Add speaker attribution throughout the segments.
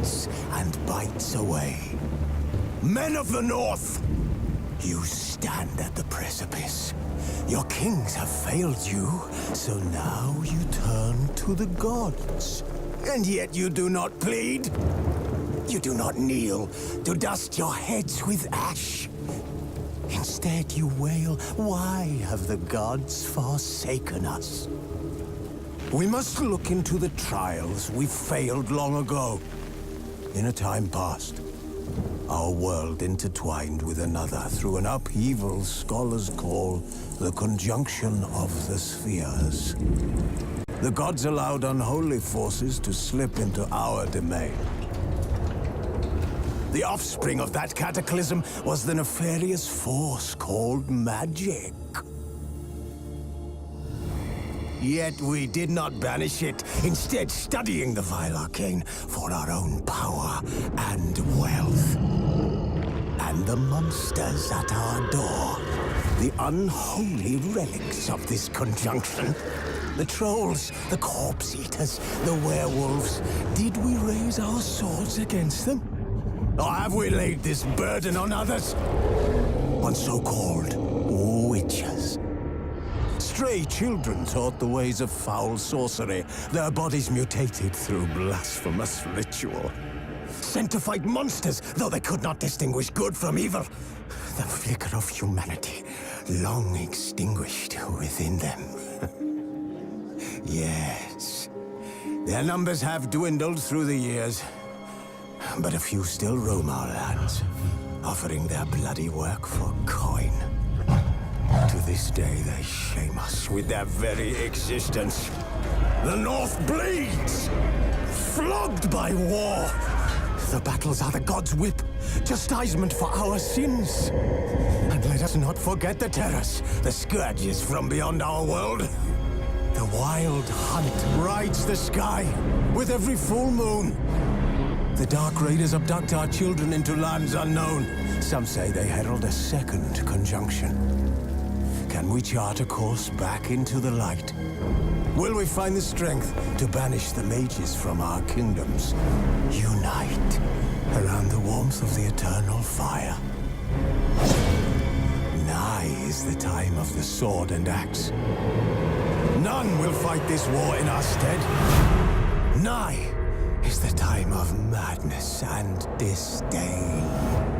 Speaker 1: bleeds and bites away. Men of the North, you stand at the precipice. Your kings have failed you, so now you turn to the gods. And yet you do not plead. You do not kneel to dust your heads with ash. Instead you wail, why have the gods forsaken us? We must look into the trials we failed long ago. In a time past, our world intertwined with another through an upheaval scholars call the conjunction of the spheres. The gods allowed unholy forces to slip into our domain. The offspring of that cataclysm was the nefarious force called magic. Yet we did not banish it, instead studying the vile arcane for our own power and wealth. And the monsters at our door, the unholy relics of this conjunction. The trolls, the corpse-eaters, the werewolves. Did we raise our swords against them? Or have we laid this burden on others? On so-called witches. Stray children taught the ways of foul sorcery, their bodies mutated through blasphemous ritual. Sent to fight monsters, though they could not distinguish good from evil. The flicker of humanity, long extinguished within them. Yes, their numbers have dwindled through the years. But a few still roam our lands, offering their bloody work for coin. To this day, they shame us with their very existence. The North bleeds, flogged by war. The battles are the gods' whip, chastisement for our sins. And let us not forget the terrors, the scourges from beyond our world. The wild hunt rides the sky with every full moon. The Dark Raiders abduct our children into lands unknown. Some say they herald a second conjunction. Can we chart a course back into the light? Will we find the strength to banish the mages from our kingdoms? Unite around the warmth of the eternal fire. Nigh is the time of the sword and axe. None will fight this war in our stead. Nigh is the time of madness and disdain.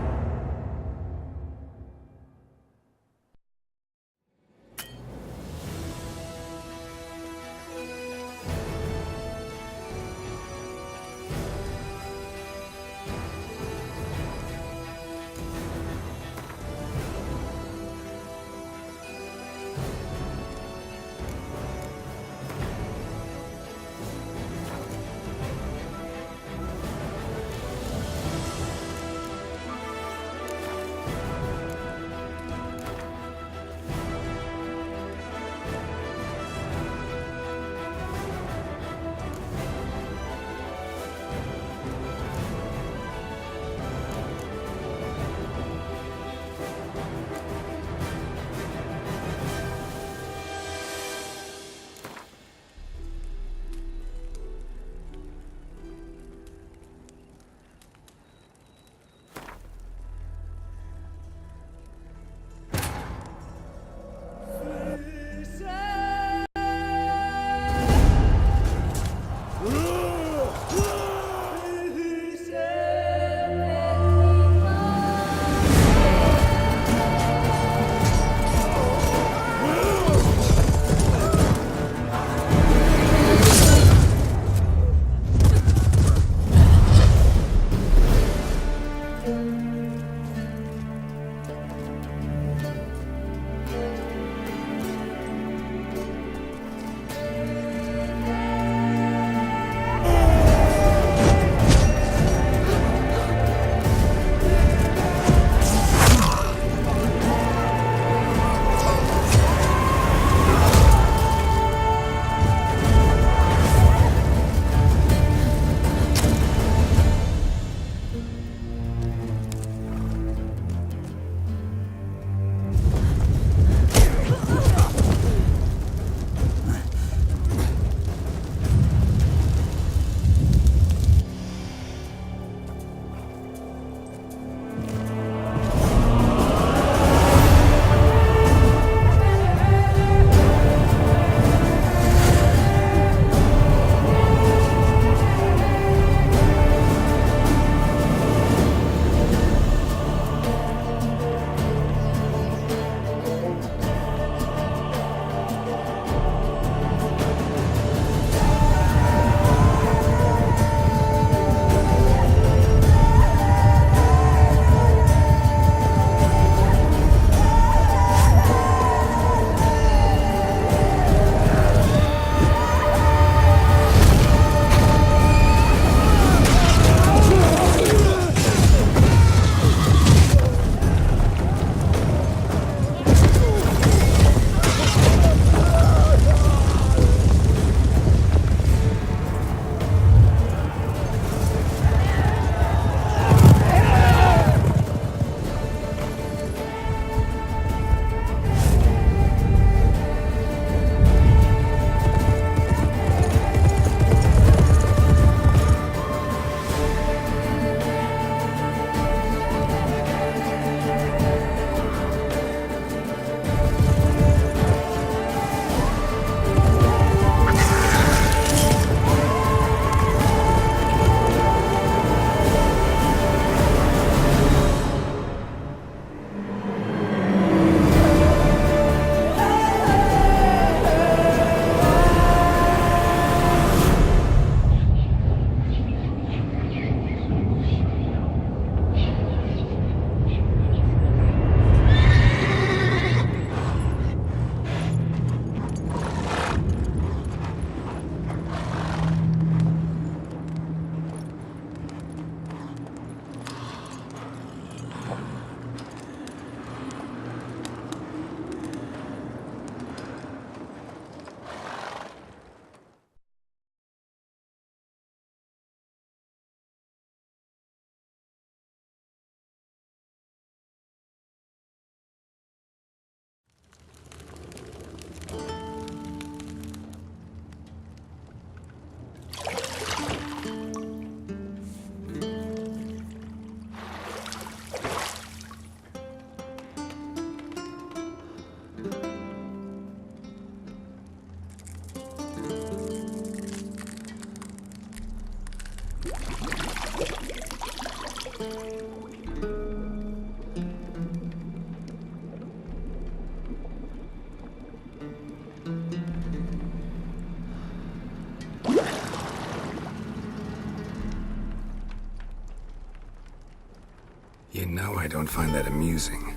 Speaker 2: You know I don't find that amusing.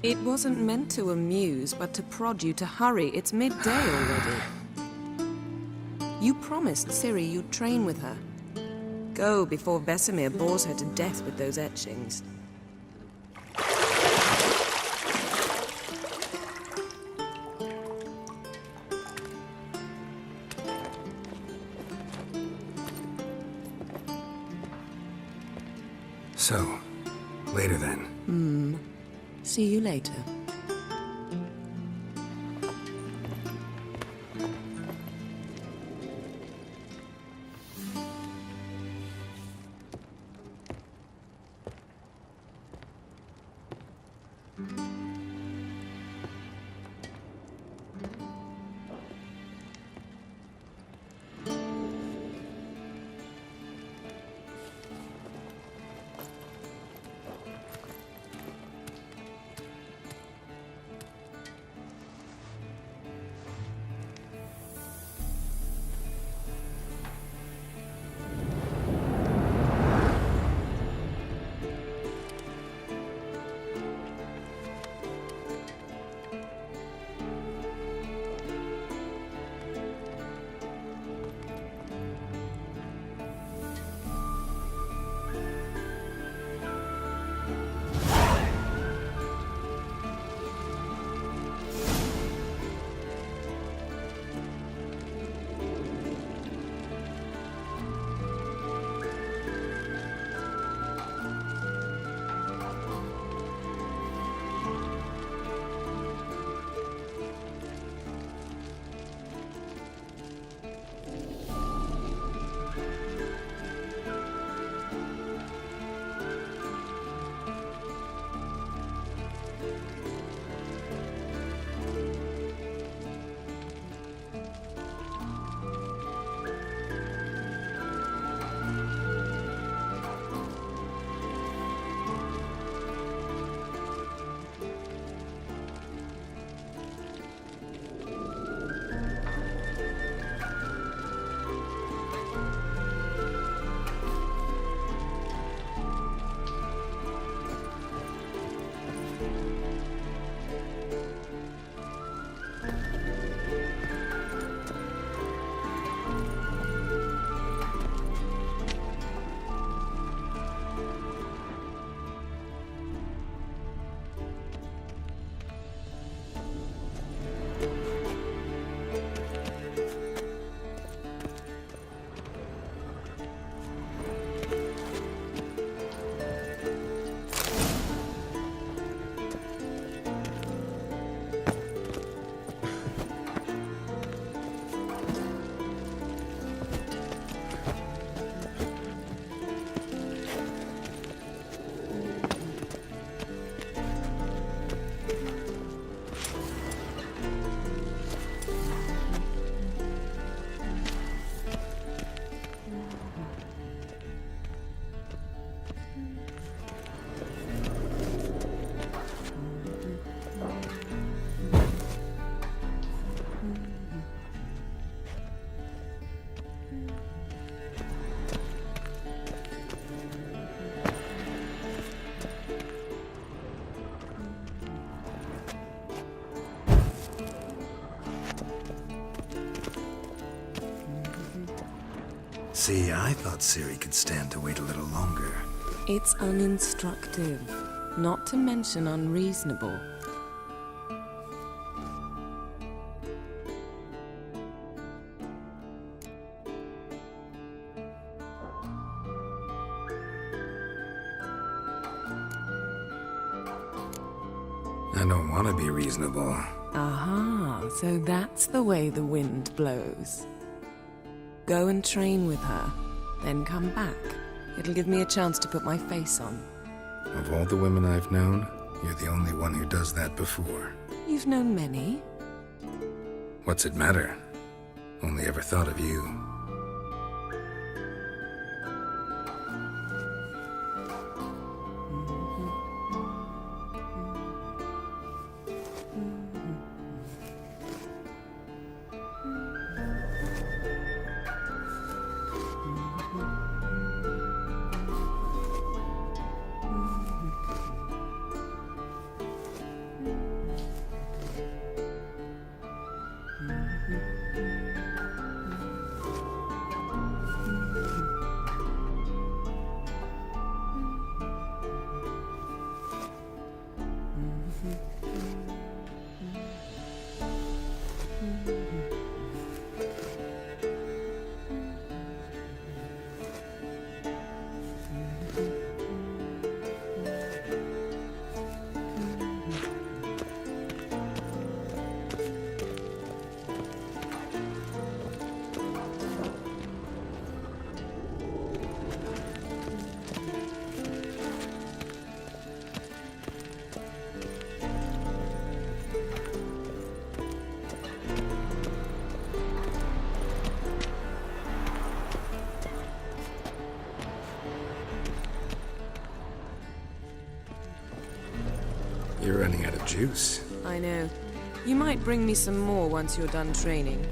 Speaker 3: It wasn't meant to amuse, but to prod you to hurry. It's midday already. You promised Ciri you'd train with her. Go before Vesemir bores her to death with those etchings.
Speaker 2: So, later then.
Speaker 3: See you later.
Speaker 2: See, I thought Ciri could stand to wait a little longer.
Speaker 3: It's uninstructive, not to mention unreasonable.
Speaker 2: I don't want to be reasonable.
Speaker 3: Aha, so that's the way the wind blows. Go and train with her. Then come back. It'll give me a chance to put my face on.
Speaker 2: Of all the women I've known, you're the only one who does that before.
Speaker 3: You've known many.
Speaker 2: What's it matter? Only ever thought of you. You're running out of juice.
Speaker 3: I know. You might bring me some more once you're done training.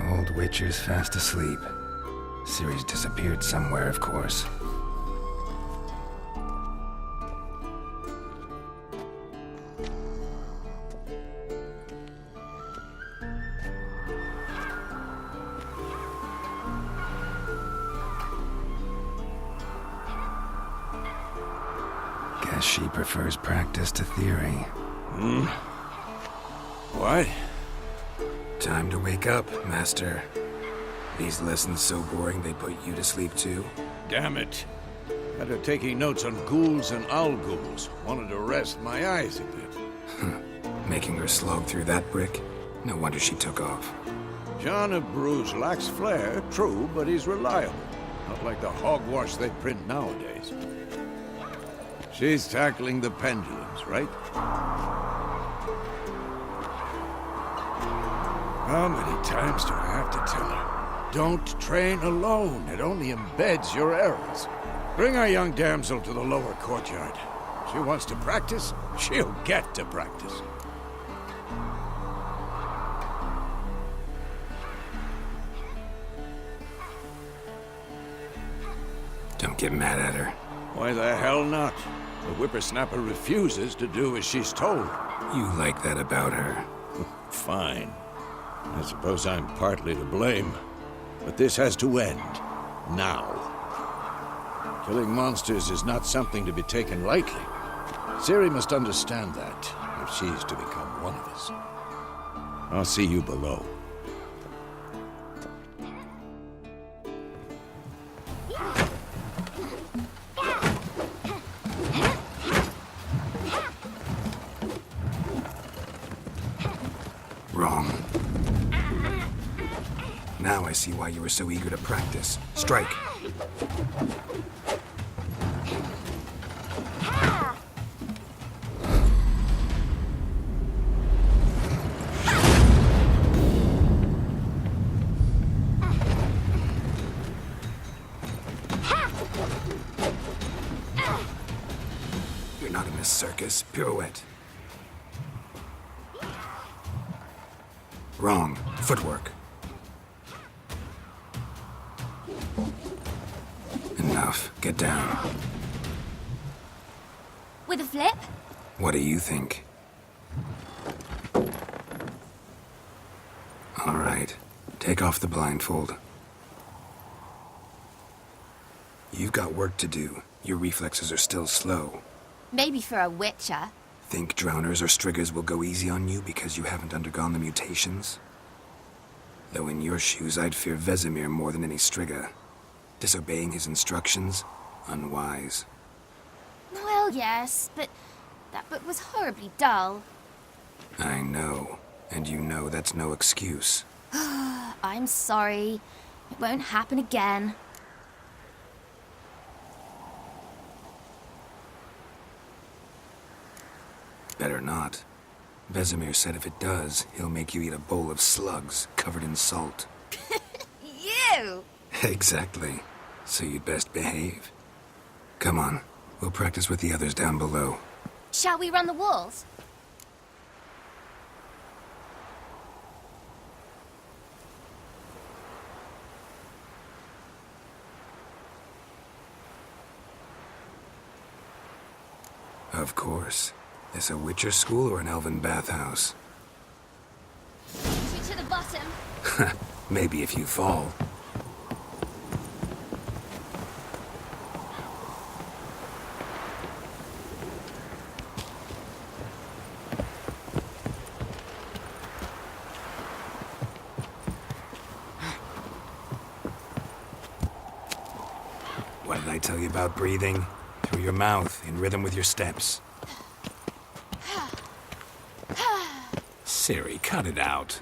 Speaker 2: Old Witcher's fast asleep. Ciri's disappeared somewhere, of course. Guess she prefers practice to theory.
Speaker 4: What?
Speaker 2: Time to wake up, Master. These lessons so boring they put you to sleep too?
Speaker 4: Damn it. Had her taking notes on ghouls and owl-ghouls. Wanted to rest my eyes a bit.
Speaker 2: Making her slog through that brick? No wonder she took off.
Speaker 4: John of Bruges lacks flair, true, but he's reliable. Not like the hogwash they print nowadays. She's tackling the pendulums, right? How many times do I have to tell her? Don't train alone. It only embeds your errors. Bring our young damsel to the lower courtyard. She wants to practice, she'll get to practice.
Speaker 2: Don't get mad at her.
Speaker 4: Why the hell not? The whippersnapper refuses to do as she's told.
Speaker 2: You like that about her.
Speaker 4: Fine. I suppose I'm partly to blame. But this has to end. Now. Killing monsters is not something to be taken lightly. Ciri must understand that, if she's to become one of us. I'll see you below.
Speaker 2: Wrong. Now I see why you were so eager to practice. Strike. You're not in this circus. Pirouette. Wrong. Footwork. Enough. Get down.
Speaker 5: With a flip?
Speaker 2: What do you think? All right. Take off the blindfold. You've got work to do. Your reflexes are still slow.
Speaker 5: Maybe for a witcher.
Speaker 2: Think drowners or striggers will go easy on you because you haven't undergone the mutations? Though in your shoes, I'd fear Vesemir more than any strigger. Disobeying his instructions? Unwise.
Speaker 5: Well, yes, but that book was horribly dull.
Speaker 2: I know. And you know that's no excuse.
Speaker 5: I'm sorry. It won't happen again.
Speaker 2: Better not. Vesemir said if it does, he'll make you eat a bowl of slugs covered in salt.
Speaker 5: You!
Speaker 2: Exactly. So you'd best behave. Come on. We'll practice with the others down below.
Speaker 5: Shall we run the walls?
Speaker 2: Of course. This a Witcher school or an elven bathhouse?
Speaker 5: You to the bottom.
Speaker 2: Maybe if you fall. What did I tell you about breathing? Through your mouth, in rhythm with your steps. Ciri, cut it out.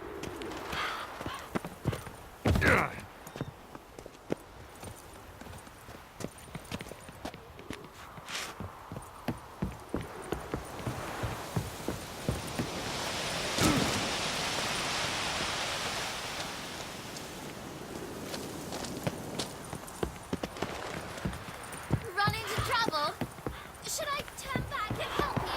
Speaker 5: Run into trouble? Should I turn back and help you?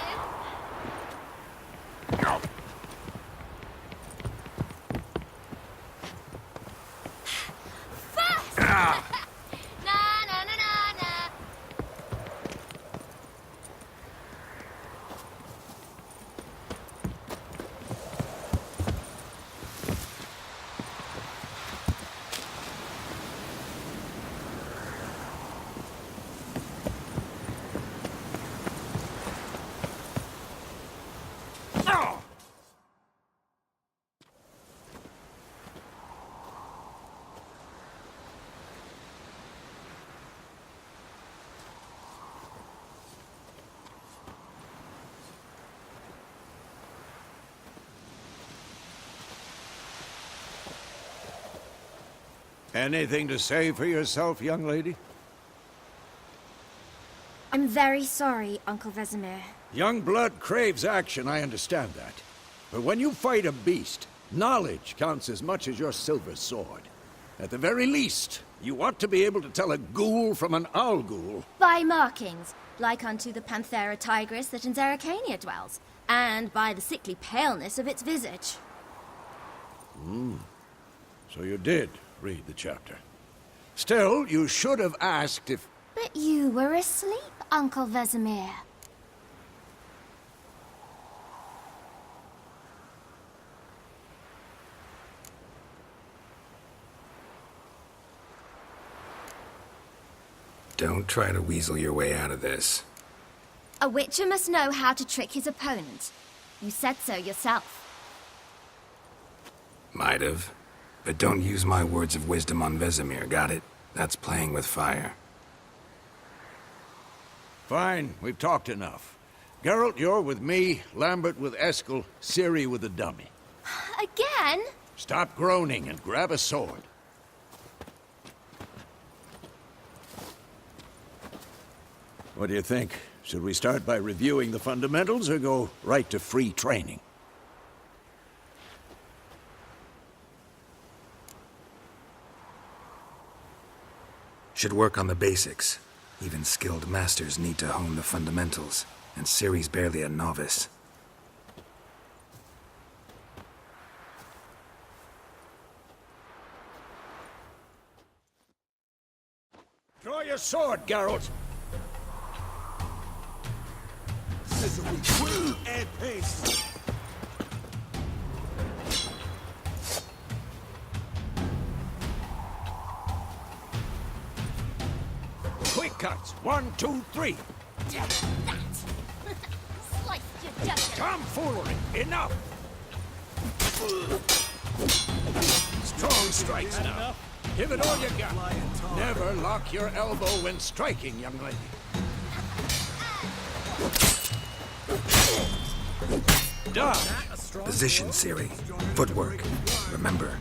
Speaker 5: First! Na na na na na.
Speaker 4: Anything to say for yourself, young lady?
Speaker 5: I'm very sorry, Uncle Vesemir.
Speaker 4: Young blood craves action, I understand that. But when you fight a beast, knowledge counts as much as your silver sword. At the very least, you ought to be able to tell a ghoul from an owl ghoul.
Speaker 5: By markings, like unto the Panthera tigris that in Zerrikania dwells, and by the sickly paleness of its visage.
Speaker 4: So you did read the chapter. Still, you should have asked if...
Speaker 5: But you were asleep, Uncle Vesemir.
Speaker 2: Don't try to weasel your way out of this.
Speaker 5: A witcher must know how to trick his opponent. You said so yourself.
Speaker 2: Might have. But don't use my words of wisdom on Vesemir, got it? That's playing with fire.
Speaker 4: Fine, we've talked enough. Geralt, you're with me, Lambert with Eskel, Ciri with the dummy.
Speaker 5: Again?
Speaker 4: Stop groaning and grab a sword. What do you think? Should we start by reviewing the fundamentals or go right to free training?
Speaker 2: Should work on the basics. Even skilled masters need to hone the fundamentals, and Ciri's barely a novice.
Speaker 4: Draw your sword, Geralt!
Speaker 1: This'll be quick and painful.
Speaker 4: Quick cuts! 1, 2, 3!
Speaker 5: Take that! Slice your jugular!
Speaker 4: Tomfoolery! Enough! Strong strikes now. Give it all you got. Never lock your elbow when striking, young lady. Done.
Speaker 2: Position, Ciri. Footwork. Remember.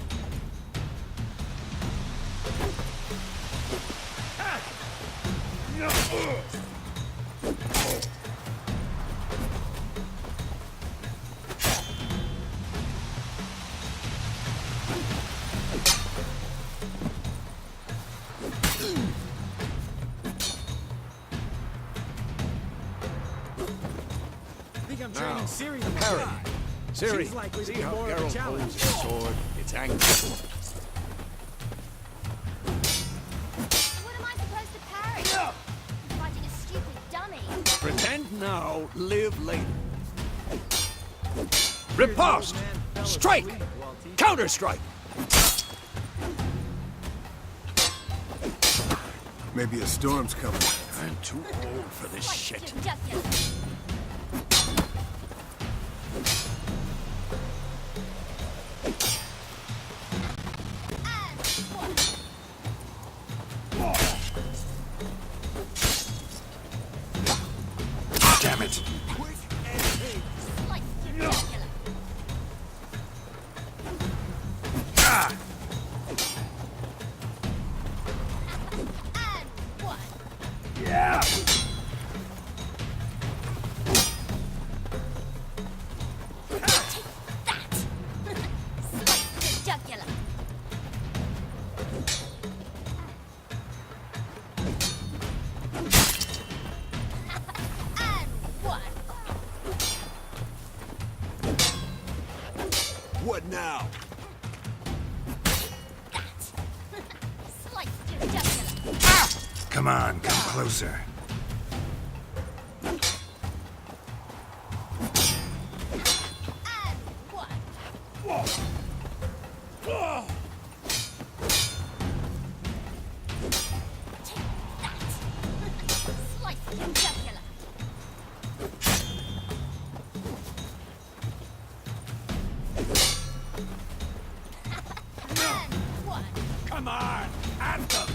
Speaker 1: Training Ciri to
Speaker 4: Parry.
Speaker 1: try.
Speaker 4: Ciri,
Speaker 1: She's likely to
Speaker 4: see
Speaker 1: be
Speaker 4: how
Speaker 1: more of a
Speaker 4: Geralt
Speaker 1: challenge.
Speaker 4: holds his sword? It's angry.
Speaker 5: What am I supposed to parry? I'm fighting a stupid dummy.
Speaker 4: Pretend now, live later. Riposte! Strike! Counter-strike!
Speaker 1: Maybe a storm's coming.
Speaker 4: I'm too old for this
Speaker 5: Slice
Speaker 4: shit.
Speaker 5: your jugular!
Speaker 2: Damn it!
Speaker 5: Slice your jugular! And one!
Speaker 4: Yeah!
Speaker 5: That! Slice your jugular! And one!
Speaker 1: What now?
Speaker 5: That! Slice your jugular!
Speaker 2: Come on, come closer.
Speaker 5: And one! Take that! Slice your jugular! And one!
Speaker 4: Come on! Anthem!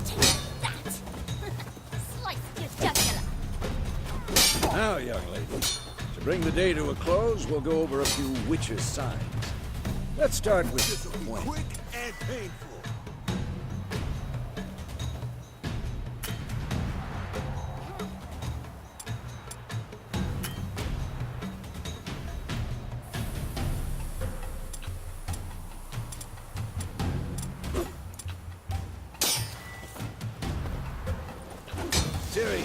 Speaker 5: Take that! Slice your jugular!
Speaker 4: Now, young lady, to bring the day to a close, we'll go over a few witches' signs. Let's start with Gwen.
Speaker 1: Quick and painful.
Speaker 4: Ciri,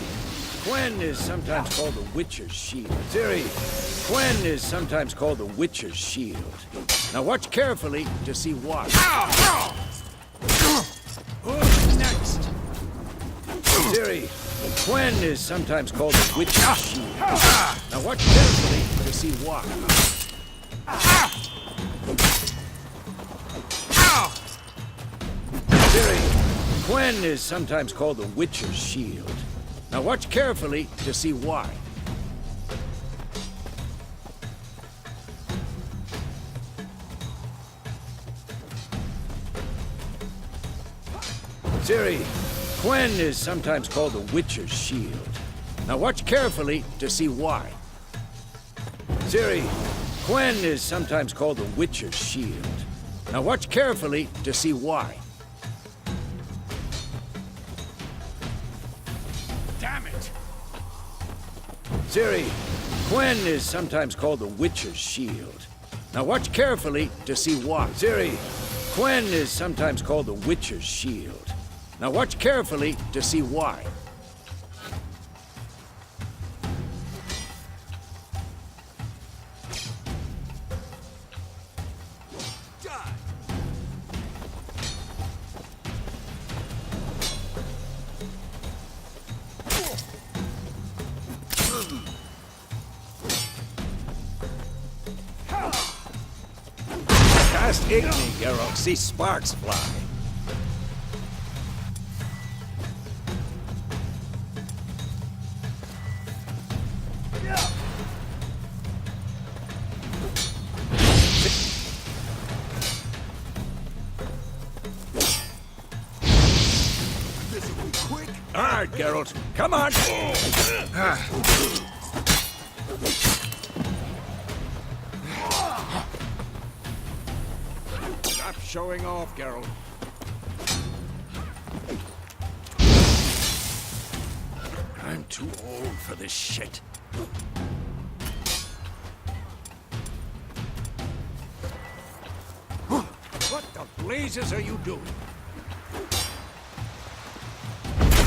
Speaker 4: Gwen is sometimes called the Witcher's Shield. Ciri, Gwen is sometimes called the Witcher's Shield. Now watch carefully to see why. Who's next? Ciri, Gwen is sometimes called the Witcher's Shield. Now watch carefully to see why. Ciri, Gwen is sometimes called the Witcher's Shield. Now watch carefully to see why. Ciri, Gwen is sometimes called the Witcher's Shield. Now watch carefully to see why. Ciri, Gwen is sometimes called the Witcher's Shield. Now watch carefully to see why. Ciri, Quen is sometimes called the Witcher's Shield. Now watch carefully to see why. Ciri, Quen is sometimes called the Witcher's Shield. Now watch carefully to see why. Cast Igni, Geralt. See sparks fly. All right, Geralt. Come on. Stop showing off, Geralt. I'm too old for this shit. What the blazes are you doing?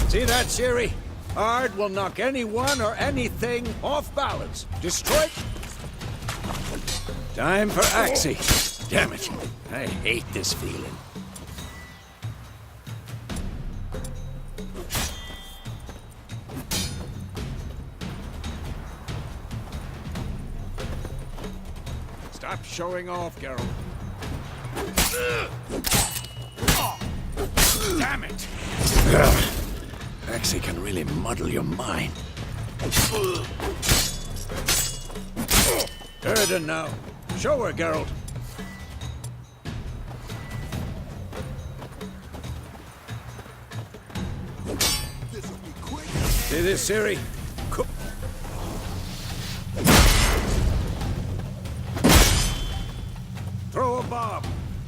Speaker 4: See that, Ciri? Ard will knock anyone or anything off balance. Destroy... Time for Axii. Damn it. I hate this feeling. Stop showing off, Geralt. Damn it! Axii can really muddle your mind. Durden now. Show her, Geralt.
Speaker 1: This'll be quick.
Speaker 4: See this, Ciri? Throw a bomb.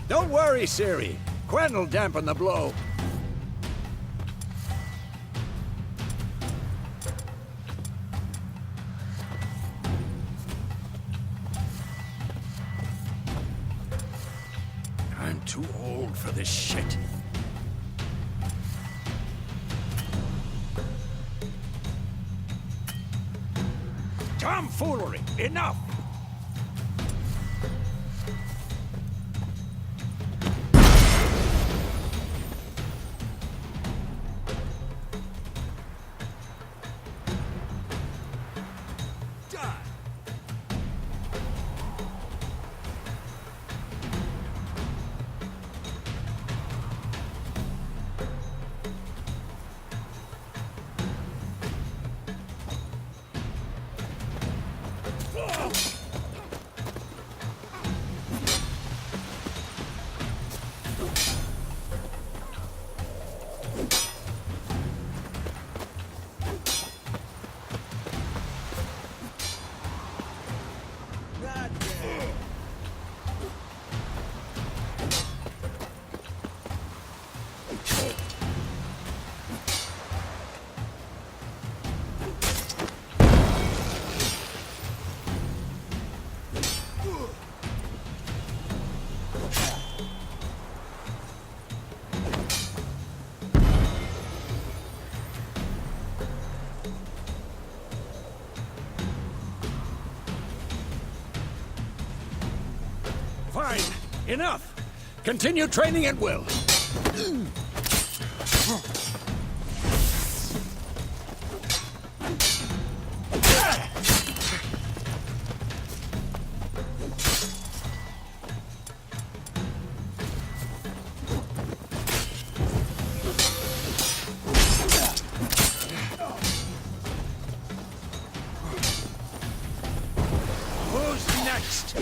Speaker 4: Don't worry, Ciri. Quen will dampen the blow. I'm too old for this shit. Tomfoolery! Enough! Fine. Enough. Continue training at will. Who's next?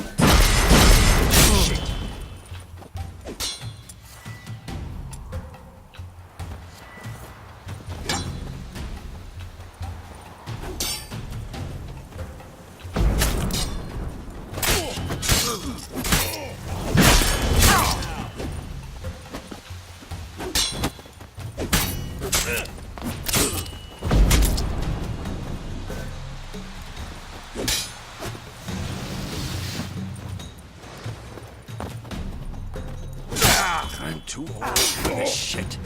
Speaker 4: I'm too old for this shit.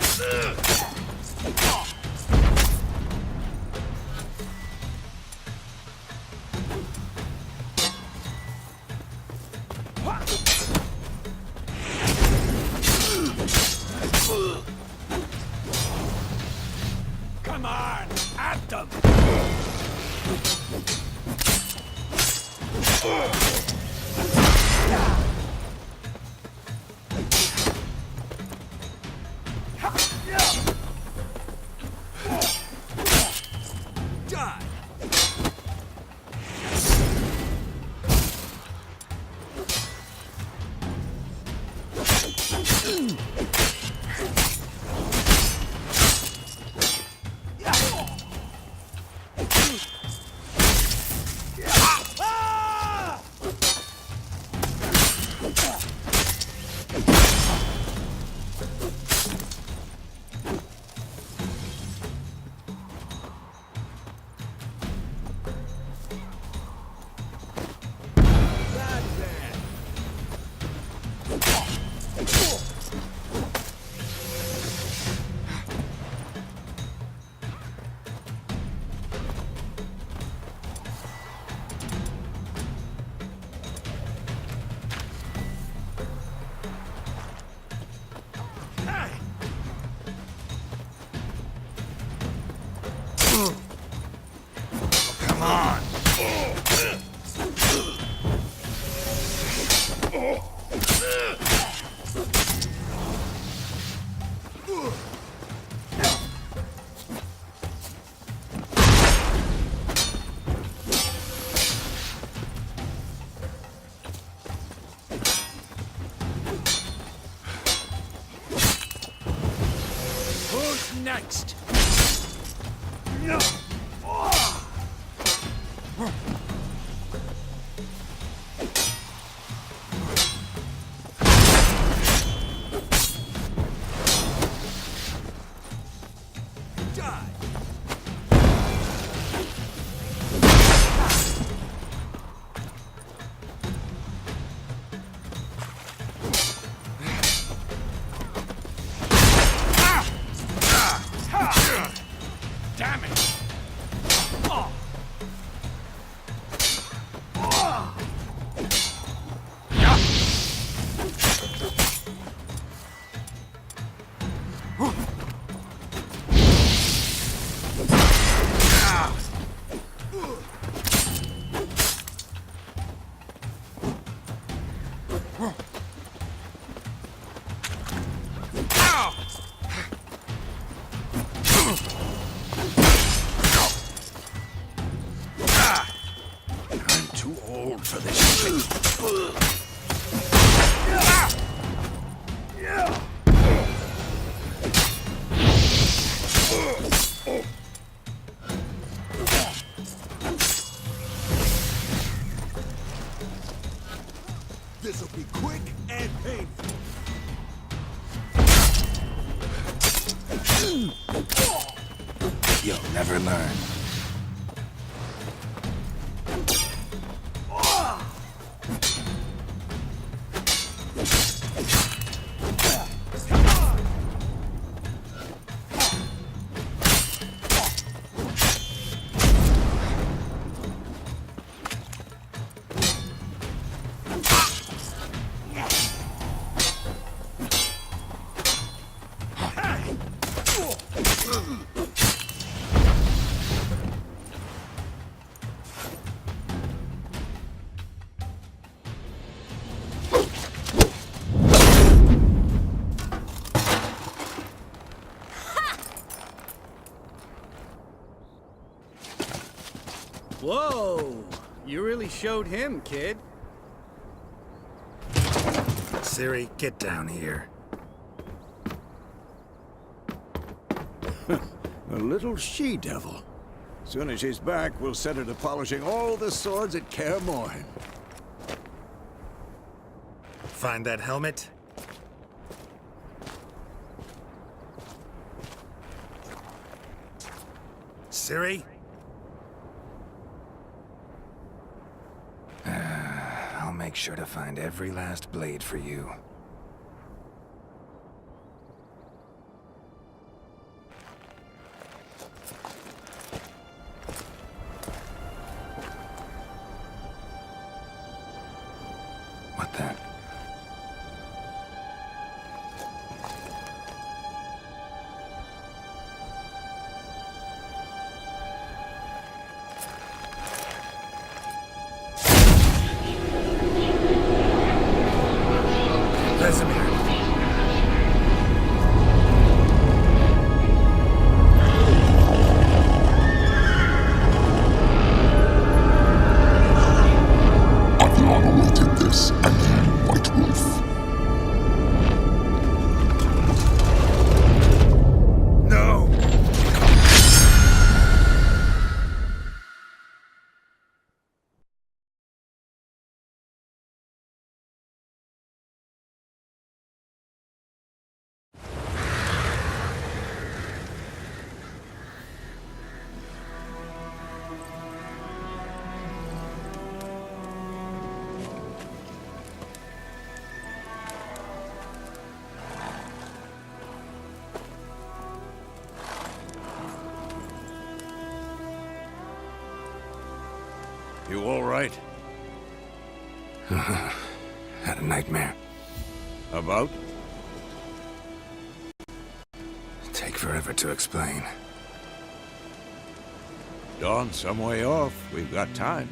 Speaker 1: Come on, at them! Die!
Speaker 4: Come on!
Speaker 1: Who's next?
Speaker 4: Damn it! I'm too old for this shit.
Speaker 1: This'll be quick and painful.
Speaker 2: You'll never learn.
Speaker 6: Whoa! You really showed him, kid.
Speaker 2: Ciri, get down here.
Speaker 4: A little she-devil. Soon as she's back, we'll set her to polishing all the swords at Kaer Morhen.
Speaker 2: Find that helmet? Ciri? I'll make sure to find every last blade for you.
Speaker 4: right?
Speaker 2: Had a nightmare.
Speaker 4: About?
Speaker 2: Take forever to explain.
Speaker 4: Dawn's some way off. We've got time.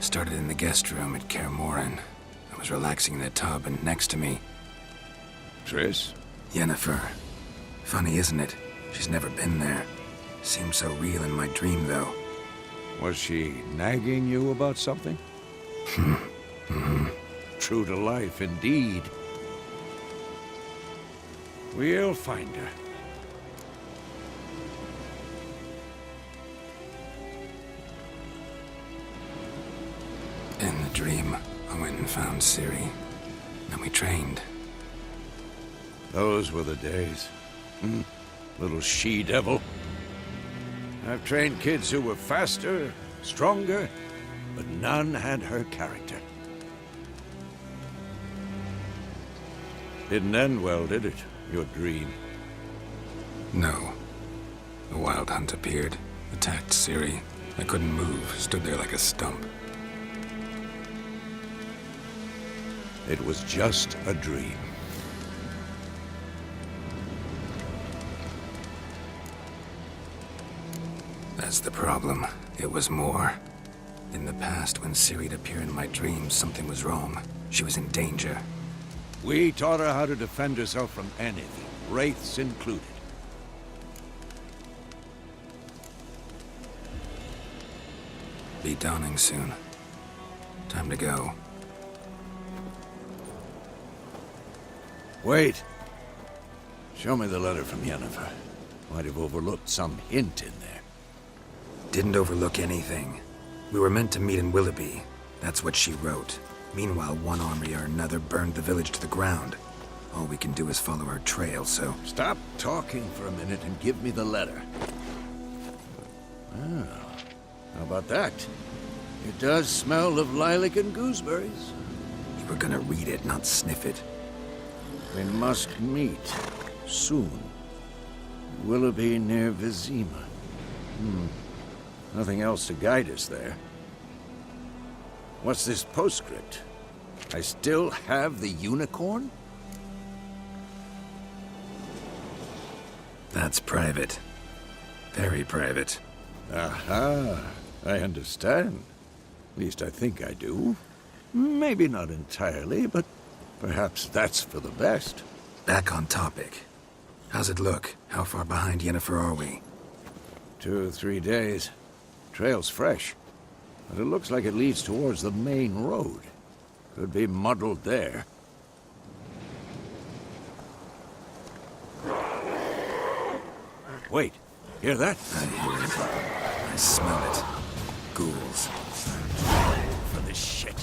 Speaker 2: Started in the guest room at Kaer Morhen. I was relaxing in the tub, and next to me,
Speaker 4: Triss?
Speaker 2: Yennefer. Funny, isn't it? She's never been there. Seemed so real in my dream, though.
Speaker 4: Was she nagging you about something? True to life, indeed. We'll find her.
Speaker 2: In the dream, I went and found Ciri. And we trained.
Speaker 4: Those were the days. Little she-devil. I've trained kids who were faster, stronger, but none had her character. Didn't end well, did it? Your dream?
Speaker 2: No. A wild hunt appeared, attacked Ciri. I couldn't move, stood there like a stump.
Speaker 4: It was just a dream.
Speaker 2: That's the problem. It was more. In the past, when Ciri'd appear in my dreams, something was wrong. She was in danger.
Speaker 4: We taught her how to defend herself from anything, wraiths included.
Speaker 2: Be dawning soon. Time to go.
Speaker 4: Wait. Show me the letter from Yennefer. Might have overlooked some hint in there.
Speaker 2: Didn't overlook anything. We were meant to meet in Willoughby. That's what she wrote. Meanwhile, one army or another burned the village to the ground. All we can do is follow our trail, so...
Speaker 4: Stop talking for a minute and give me the letter. Ah, how about that? It does smell of lilac and gooseberries.
Speaker 2: You were gonna read it, not sniff it.
Speaker 4: We must meet. Soon. Willoughby near Vizima. Nothing else to guide us there. What's this postscript? I still have the unicorn?
Speaker 2: That's private. Very private.
Speaker 4: Aha, I understand. At least I think I do. Maybe not entirely, but perhaps that's for the best.
Speaker 2: Back on topic. How's it look? How far behind Yennefer are we?
Speaker 4: 2 or 3 days. Trail's fresh, but it looks like it leads towards the main road. Could be muddled there. Wait, hear that?
Speaker 2: I hear it. I smell it. Ghouls.
Speaker 4: For this shit.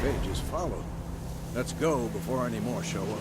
Speaker 4: Pages follow. Let's go before any more show up.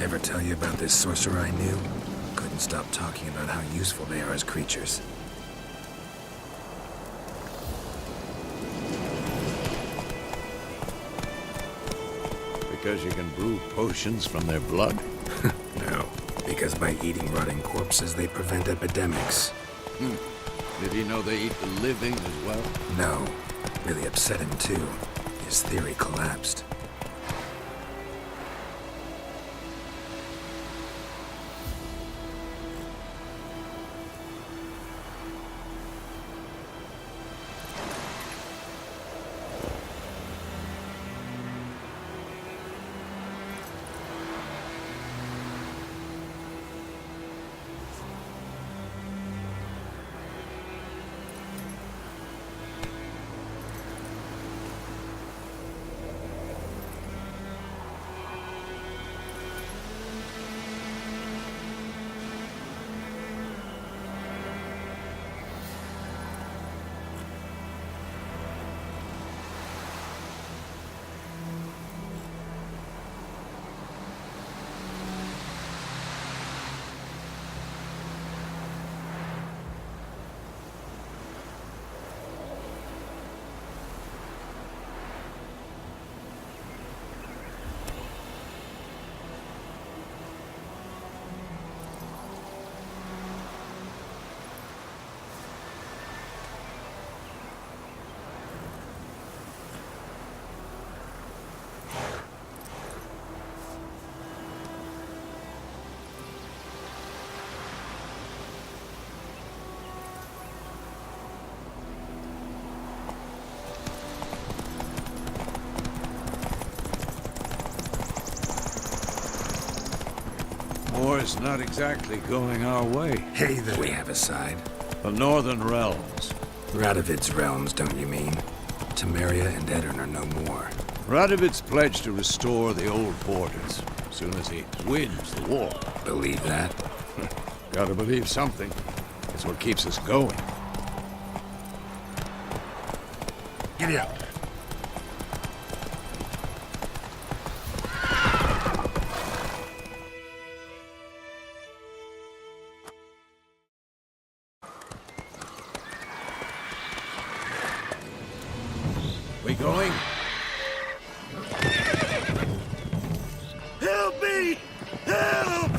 Speaker 2: Ever tell you about this sorcerer I knew? Couldn't stop talking about how useful they are as creatures.
Speaker 4: Because you can brew potions from their blood?
Speaker 2: No, because by eating rotting corpses, they prevent epidemics.
Speaker 4: Did he know they eat the living as well?
Speaker 2: No, really upset him too. His theory collapsed.
Speaker 4: war's not exactly going our way.
Speaker 2: Hey there. We have a side.
Speaker 4: The Northern Realms.
Speaker 2: Radovid's realms, don't you mean? Temeria and Edirn are no more.
Speaker 4: Radovid's pledged to restore the old borders as soon as he wins the war.
Speaker 2: Believe that?
Speaker 4: Gotta believe something. It's what keeps us going.
Speaker 2: Giddy up.
Speaker 4: We going?
Speaker 6: Help me! Help!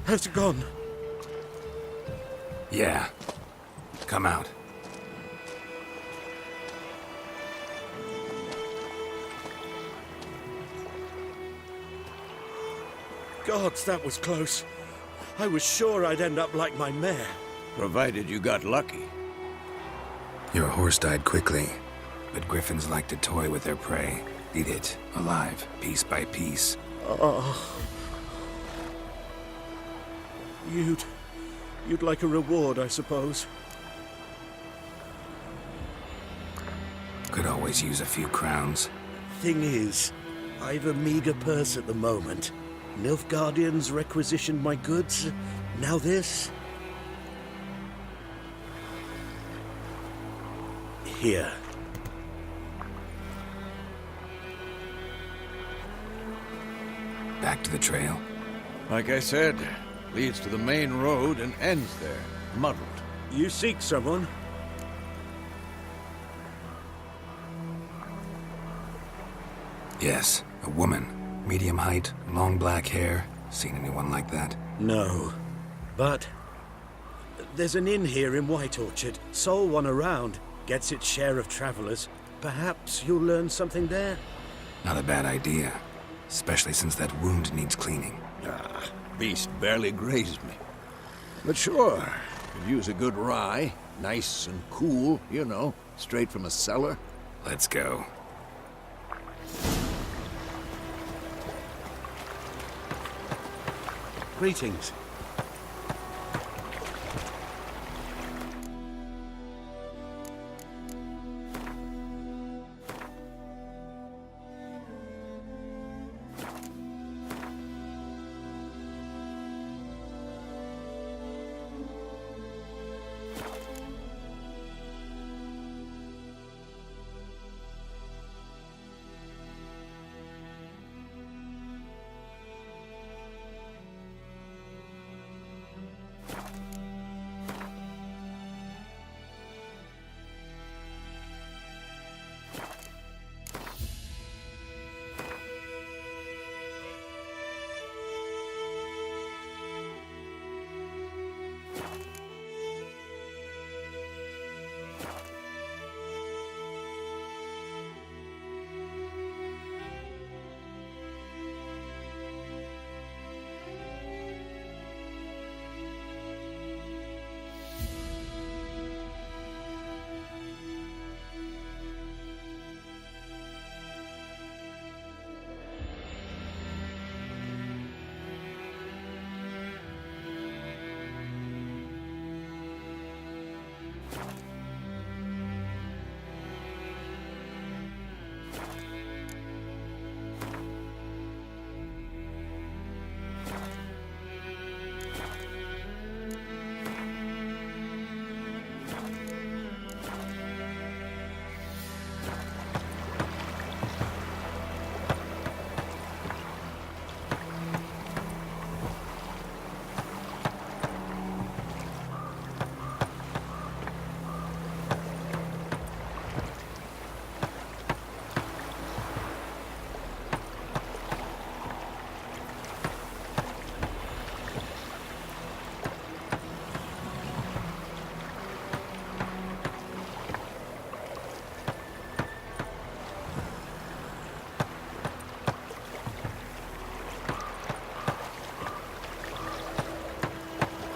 Speaker 6: Has it gone?
Speaker 2: Yeah. Come out.
Speaker 6: Gods, that was close. I was sure I'd end up like my mare.
Speaker 4: Provided you got lucky.
Speaker 2: Your horse died quickly, but griffins like to toy with their prey. Eat it, alive, piece by piece.
Speaker 6: You'd like a reward, I suppose.
Speaker 2: Could always use a few crowns.
Speaker 6: Thing is, I've a meager purse at the moment. Nilfgaardians requisitioned my goods. Now this. Here.
Speaker 2: Back to the trail.
Speaker 4: Like I said, leads to the main road and ends there, muddled.
Speaker 6: You seek someone?
Speaker 2: Yes, a woman. Medium height, long black hair. Seen anyone like that?
Speaker 6: No. But there's an inn here in White Orchard. Sole one around. Gets its share of travelers. Perhaps you'll learn something there?
Speaker 2: Not a bad idea. Especially since that wound needs cleaning.
Speaker 4: Beast barely grazed me. But sure, could use a good rye. Nice and cool, you know, straight from a cellar.
Speaker 2: Let's go.
Speaker 6: Greetings.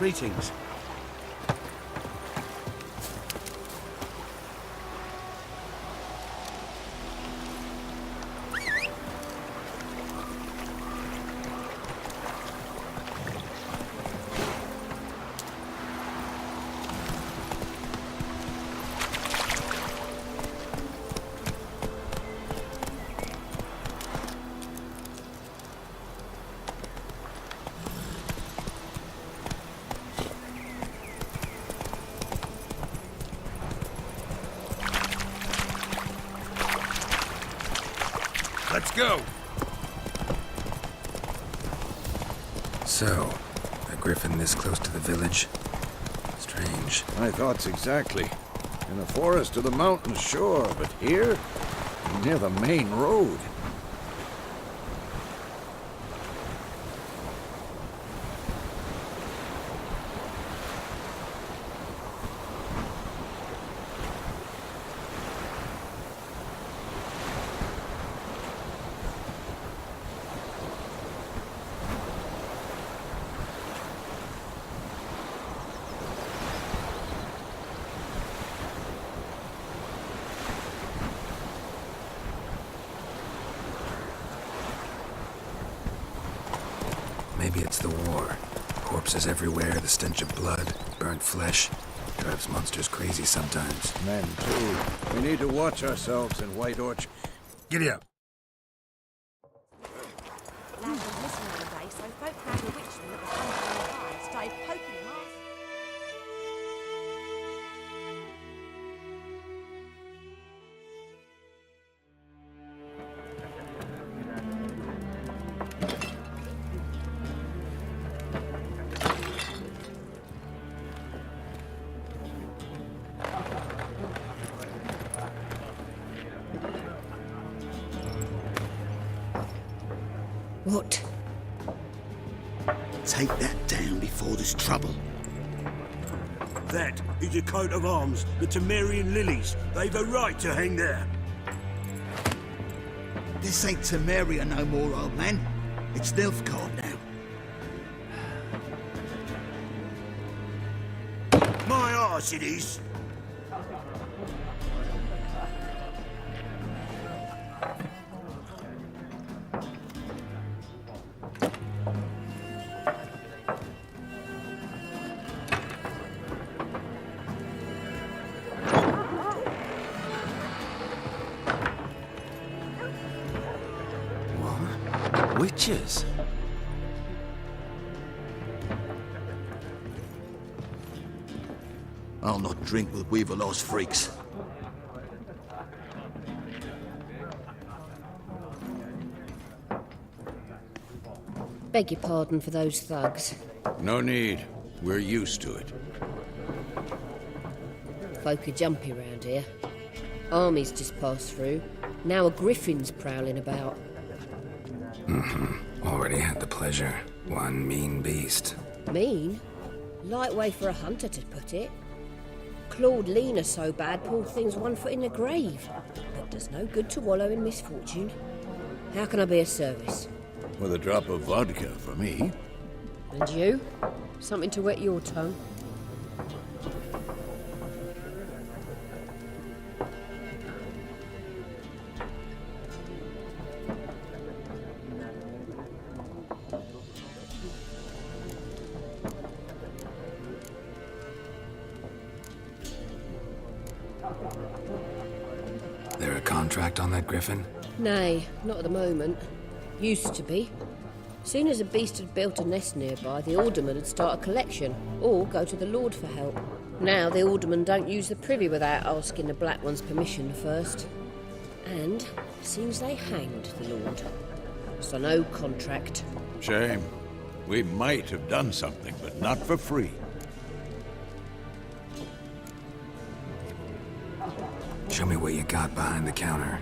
Speaker 6: Greetings.
Speaker 2: Let's go! So, a griffin this close to the village? Strange.
Speaker 4: My thoughts exactly. In the forest or the mountains, sure, but here? Near the main road.
Speaker 2: Maybe it's the war. Corpses everywhere, the stench of blood, burnt flesh. Drives monsters crazy sometimes.
Speaker 4: Men, too. We need to watch ourselves in White Orchard.
Speaker 2: Giddy up!
Speaker 7: Land was missing the other day, so folk found a witch that was hanging on the fire, started poking him off.
Speaker 3: What?
Speaker 8: Take that down before there's trouble.
Speaker 6: That is a coat of arms, the Temerian lilies. They've a right to hang there.
Speaker 8: This ain't Temeria no more, old man. It's Nilfgaard now.
Speaker 6: My arse it is.
Speaker 2: Witches?
Speaker 8: I'll not drink with Weaverlaw's freaks.
Speaker 9: Beg your pardon for those thugs.
Speaker 4: No need. We're used to it.
Speaker 9: Folk are jumpy round here. Armies just passed through. Now a griffin's prowling about.
Speaker 2: Already had the pleasure. One mean beast.
Speaker 9: Mean? Light way for a hunter to put it. Clawed Lena so bad, poor thing's 1 foot in the grave. But does no good to wallow in misfortune. How can I be of service?
Speaker 4: With a drop of vodka for me.
Speaker 9: And you? Something to wet your tongue?
Speaker 2: There a contract on that griffin?
Speaker 9: Nay, not at the moment. Used to be. Soon as a beast had built a nest nearby, the alderman would start a collection, or go to the Lord for help. Now the alderman don't use the privy without asking the Black One's permission first. And seems they hanged the Lord. So no contract.
Speaker 4: Shame. We might have done something, but not for free.
Speaker 2: Show me what you got behind the counter.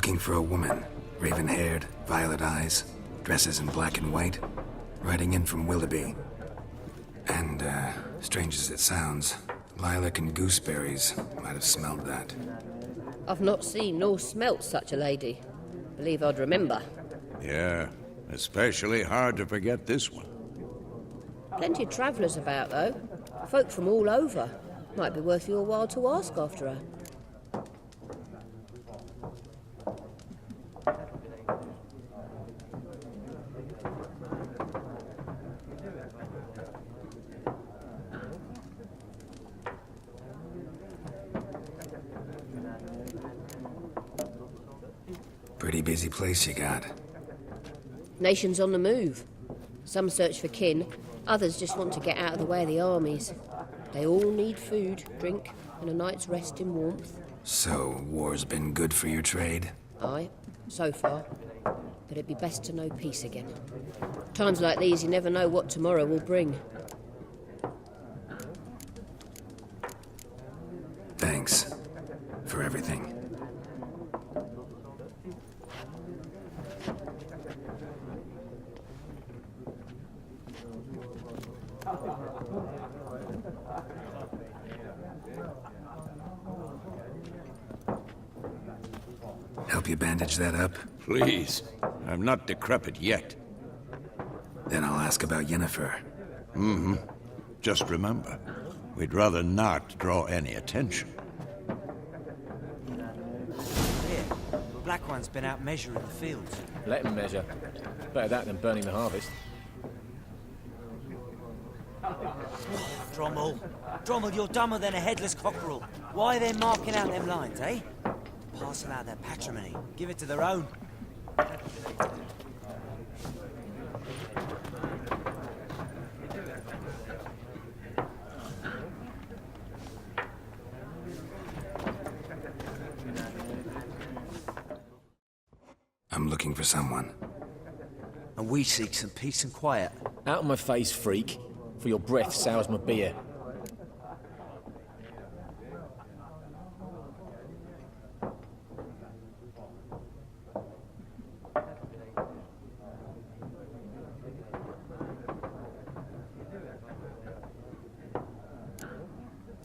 Speaker 2: Looking for a woman. Raven-haired, violet eyes, dresses in black and white. Riding in from Willoughby. And, strange as it sounds, lilac and gooseberries might have smelled that.
Speaker 9: I've not seen nor smelt such a lady. Believe I'd remember.
Speaker 4: Yeah, especially hard to forget this one.
Speaker 9: Plenty of travellers about, though. Folk from all over. Might be worth your while to ask after her.
Speaker 2: Pretty busy place you got.
Speaker 9: Nations on the move. Some search for kin, others just want to get out of the way of the armies. They all need food, drink, and a night's rest in warmth.
Speaker 2: So, war's been good for your trade?
Speaker 9: Aye, so far. But it'd be best to know peace again. Times like these, you never know what tomorrow will bring.
Speaker 2: Thanks. For everything. Help you bandage that up?
Speaker 4: Please. I'm not decrepit yet.
Speaker 2: Then I'll ask about Yennefer.
Speaker 4: Just remember, we'd rather not draw any attention.
Speaker 10: Here, Black One's been out measuring the fields.
Speaker 11: Let him measure. Better that than burning the harvest.
Speaker 10: Drommel, you're dumber than a headless cockerel. Why are they marking out them lines, eh? Parcel out their patrimony. Give it to their own.
Speaker 2: I'm looking for someone.
Speaker 10: And we seek some peace and quiet.
Speaker 11: Out of my face, freak. For your breath sours my beer.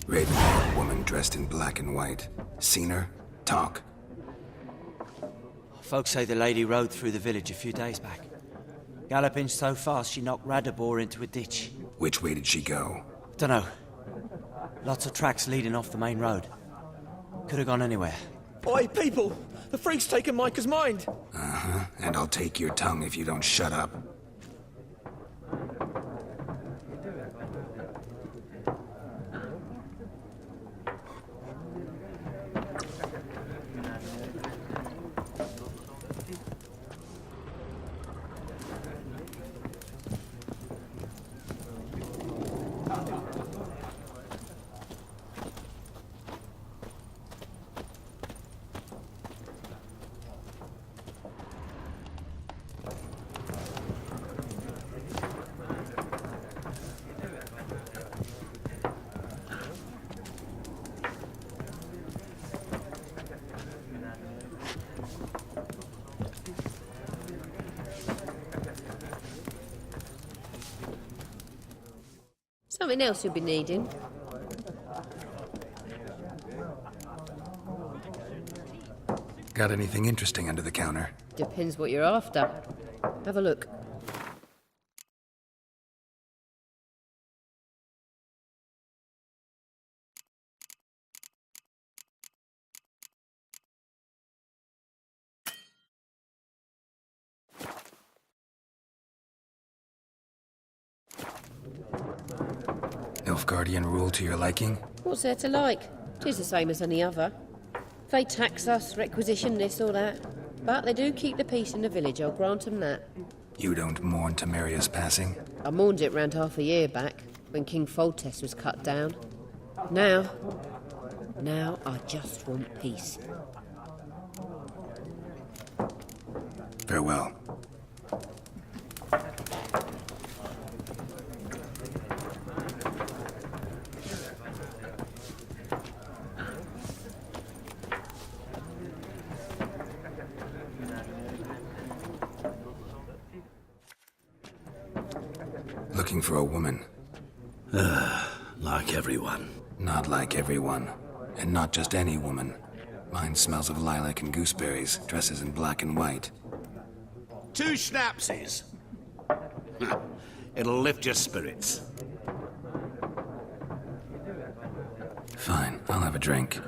Speaker 2: Raven-haired woman dressed in black and white. Seen her? Talk.
Speaker 10: Folks say the lady rode through the village a few days back. Galloping so fast she knocked Radabor into a ditch.
Speaker 2: Which way did she go?
Speaker 10: Dunno. Lots of tracks leading off the main road. Could have gone anywhere.
Speaker 12: Oi, people! The freak's taken Micah's mind!
Speaker 2: Uh-huh. And I'll take your tongue if you don't shut up.
Speaker 9: Something else you'll be needing.
Speaker 2: Got anything interesting under the counter?
Speaker 9: Depends what you're after. Have a look.
Speaker 2: Nilfgaardian rule to your liking?
Speaker 9: What's there to like? 'Tis the same as any other. They tax us, requisition this or that. But they do keep the peace in the village, I'll grant 'em that.
Speaker 2: You don't mourn Temeria's passing?
Speaker 9: I mourned it round half a year back, when King Foltest was cut down. Now I just want peace.
Speaker 2: Farewell. looking for a woman.
Speaker 6: Like everyone.
Speaker 2: Not like everyone. And not just any woman. Mine smells of lilac and gooseberries, dresses in black and white.
Speaker 8: 2 schnapsies. It'll lift your spirits.
Speaker 2: Fine, I'll have a drink.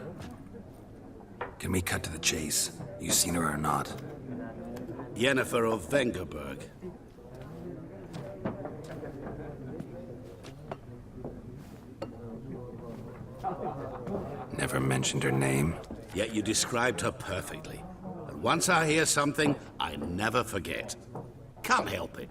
Speaker 2: Can we cut to the chase? You seen her or not?
Speaker 8: Yennefer of Vengerberg.
Speaker 2: Never mentioned her name.
Speaker 8: Yet you described her perfectly. And once I hear something, I never forget. Can't help it.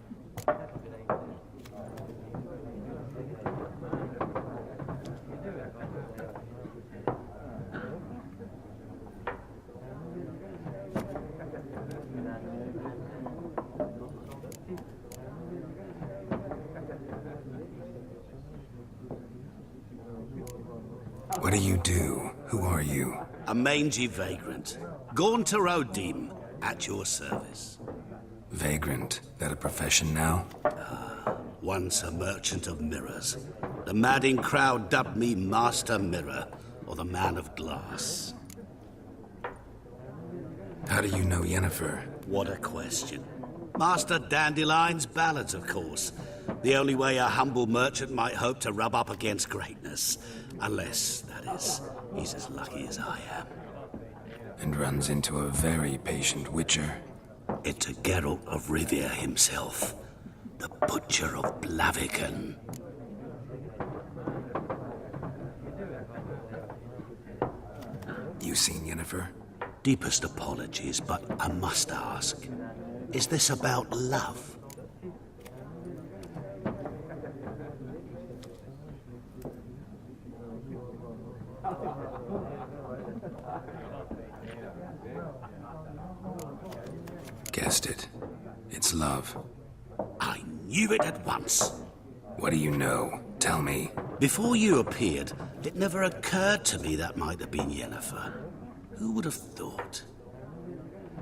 Speaker 2: What do you do? Who are you?
Speaker 8: A mangy vagrant. Gaunter O'Dim, at your service.
Speaker 2: Vagrant. That a profession now?
Speaker 8: Once a merchant of mirrors. The madding crowd dubbed me Master Mirror, or the Man of Glass.
Speaker 2: How do you know Yennefer?
Speaker 8: What a question. Master Dandelion's ballads, of course. The only way a humble merchant might hope to rub up against greatness. Unless, that is, he's as lucky as I am.
Speaker 2: And runs into a very patient witcher.
Speaker 8: It's a Geralt of Rivia himself. The Butcher of Blaviken.
Speaker 2: You seen Yennefer?
Speaker 8: Deepest apologies, but I must ask. Is this about love?
Speaker 2: Guessed it. It's love.
Speaker 8: I knew it at once.
Speaker 2: What do you know? Tell me.
Speaker 8: Before you appeared, it never occurred to me that might have been Yennefer. Who would have thought?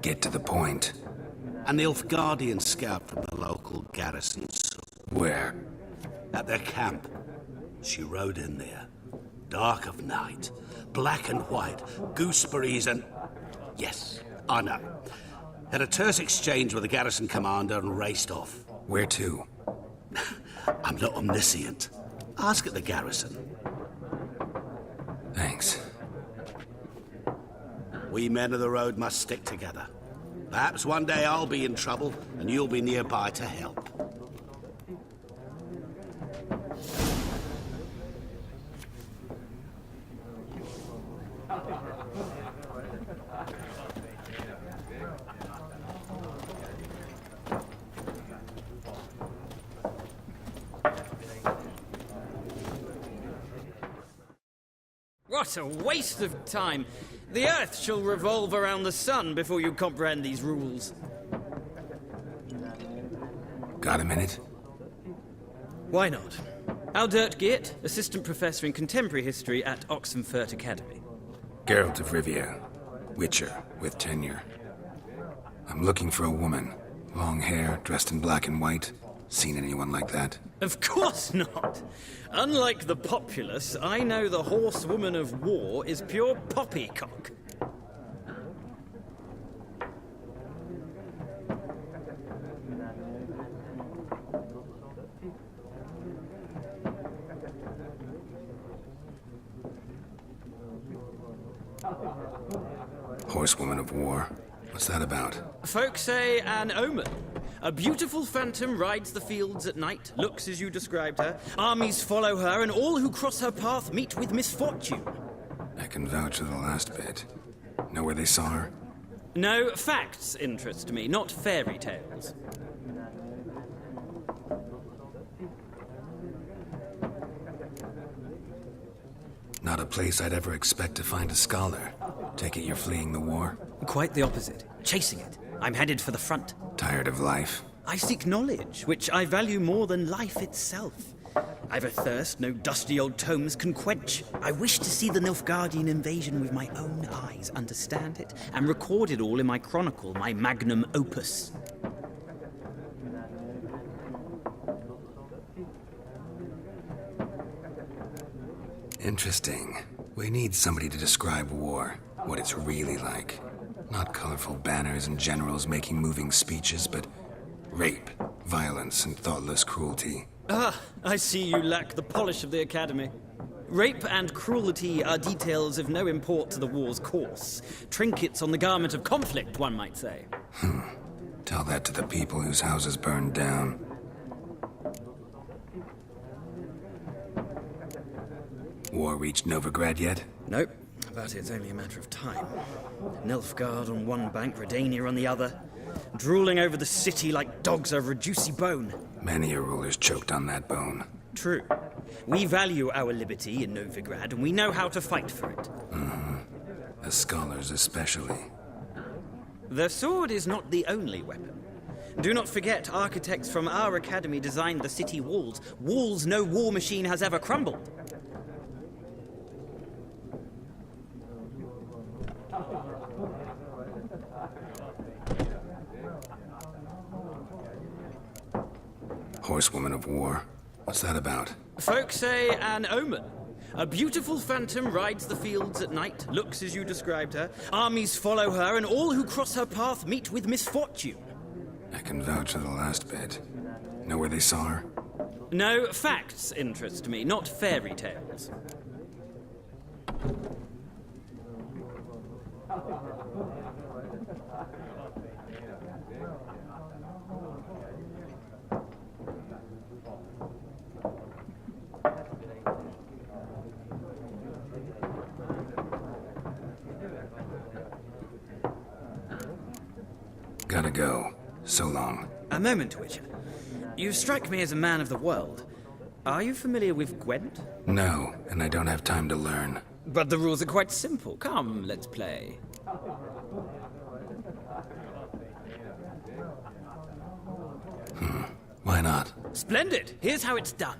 Speaker 2: Get to the point.
Speaker 8: A Nilfgaardian scout from the local garrison.
Speaker 2: Where?
Speaker 8: At their camp. She rode in there. Dark of night. Black and white. Gooseberries and... Yes, I know. Had a terse exchange with the garrison commander and raced off.
Speaker 2: Where to?
Speaker 8: I'm not omniscient. Ask at the garrison.
Speaker 2: Thanks.
Speaker 8: We men of the road must stick together. Perhaps one day I'll be in trouble and you'll be nearby to help.
Speaker 13: What a waste of time! The Earth shall revolve around the sun before you comprehend these rules.
Speaker 2: Got a minute?
Speaker 13: Why not? Aldert Geert, Assistant Professor in Contemporary History at Oxenfurt Academy.
Speaker 2: Geralt of Rivia. Witcher, with tenure. I'm looking for a woman. Long hair, dressed in black and white. Seen anyone like that?
Speaker 13: Of course not! Unlike the populace, I know the horsewoman of war is pure poppycock.
Speaker 2: Horsewoman of war? What's that about?
Speaker 13: Folk say an omen. A beautiful phantom rides the fields at night, looks as you described her. Armies follow her, and all who cross her path meet with misfortune.
Speaker 2: I can vouch for the last bit. Know where they saw her?
Speaker 13: No, facts interest me, not fairy tales.
Speaker 2: Not a place I'd ever expect to find a scholar. Take it you're fleeing the war?
Speaker 13: Quite the opposite. Chasing it. I'm headed for the front.
Speaker 2: Tired of life?
Speaker 13: I seek knowledge, which I value more than life itself. I've a thirst no dusty old tomes can quench. I wish to see the Nilfgaardian invasion with my own eyes, understand it, and record it all in my chronicle, my magnum opus.
Speaker 2: Interesting. We need somebody to describe war, what it's really like. Not colorful banners and generals making moving speeches, but rape, violence, and thoughtless cruelty.
Speaker 13: Ah, I see you lack the polish of the Academy. Rape and cruelty are details of no import to the war's course. Trinkets on the garment of conflict, one might say.
Speaker 2: Tell that to the people whose houses burned down. War reached Novigrad yet?
Speaker 13: Nope, but it's only a matter of time. Nilfgaard on one bank, Redania on the other, drooling over the city like dogs over a juicy bone.
Speaker 2: Many a ruler's choked on that bone.
Speaker 13: True. We value our liberty in Novigrad, and we know how to fight for it.
Speaker 2: As scholars especially.
Speaker 13: The sword is not the only weapon. Do not forget, architects from our academy designed the city walls. Walls no war machine has ever crumbled.
Speaker 2: Horsewoman of War. What's that about?
Speaker 13: Folk say an omen. A beautiful phantom rides the fields at night, looks as you described her. Armies follow her, and all who cross her path meet with misfortune.
Speaker 2: I can vouch for the last bit. Know where they saw her?
Speaker 13: No, facts interest me, not fairy tales.
Speaker 2: Gotta go. So long.
Speaker 13: A moment, Witcher. You strike me as a man of the world. Are you familiar with Gwent?
Speaker 2: No, and I don't have time to learn.
Speaker 13: But the rules are quite simple. Come, let's play.
Speaker 2: Why not?
Speaker 13: Splendid! Here's how it's done.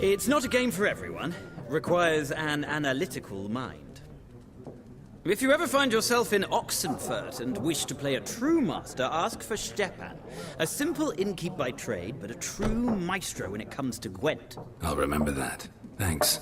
Speaker 13: It's not a game for everyone. Requires an analytical mind. If you ever find yourself in Oxenfurt and wish to play a true master, ask for Stepan. A simple innkeep by trade, but a true maestro when it comes to Gwent.
Speaker 2: I'll remember that. Thanks.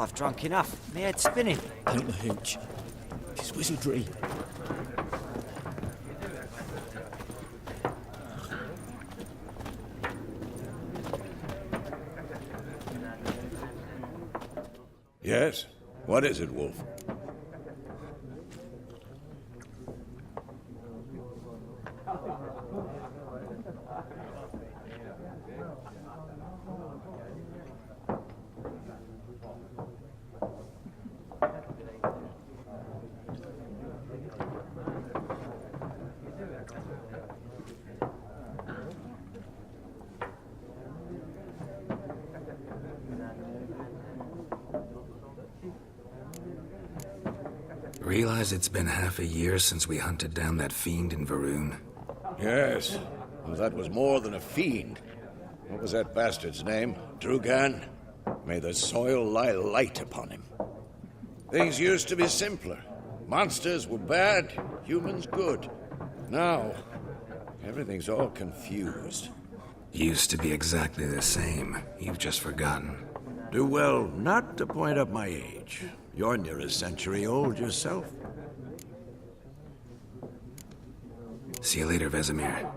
Speaker 10: I've drunk enough. My head's spinning.
Speaker 11: Ain't the hooch. It's wizardry.
Speaker 4: Yes? What is it, Wolf?
Speaker 2: Realize it's been half a year since we hunted down that fiend in Varun?
Speaker 4: Yes. Well, that was more than a fiend. What was that bastard's name? Drugan? May the soil lie light upon him. Things used to be simpler. Monsters were bad, humans good. Now, everything's all confused.
Speaker 2: Used to be exactly the same. You've just forgotten.
Speaker 4: Do well not to point up my age. You're near a century old yourself.
Speaker 2: See you later, Vesemir.